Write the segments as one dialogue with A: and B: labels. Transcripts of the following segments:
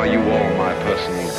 A: Are you all my personal dreams?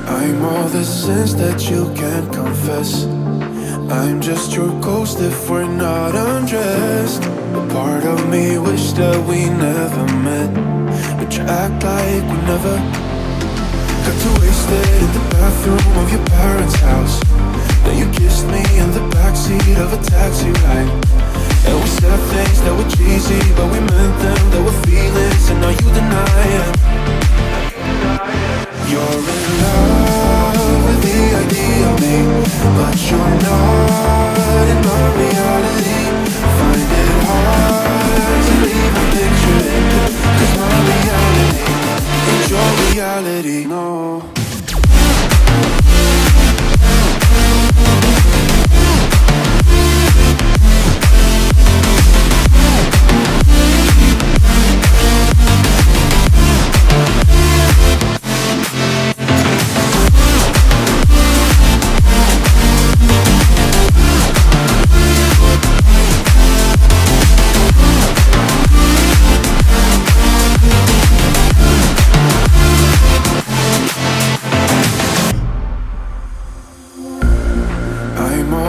B: I'm all the sins that you can't confess. I'm just your ghost if we're not undressed. A part of me wish that we never met, but you act like we never. Got too wasted in the bathroom of your parents' house. Then you kissed me in the backseat of a taxi ride. And we said things that were cheesy, but we meant them. There were feelings, and now you deny it. You're in love with the idea of me, but you're not in my reality. Find it hard to even picture it, 'cause my reality ain't your reality, no.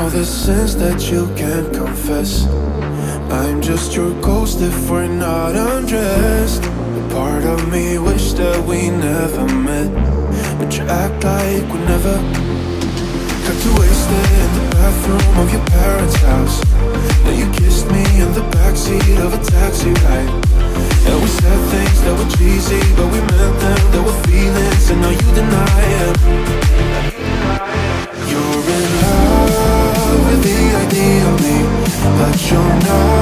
B: The sins that you can't confess. I'm just your ghost if we're not undressed. A part of me wish that we never met, but you act like we never. Got too wasted in the bathroom of your parents' house. Then you kissed me in the backseat of a taxi ride. And we said things that were cheesy, but we meant them. There were feelings, and now you deny it. You're in love with the idea of me, but you're not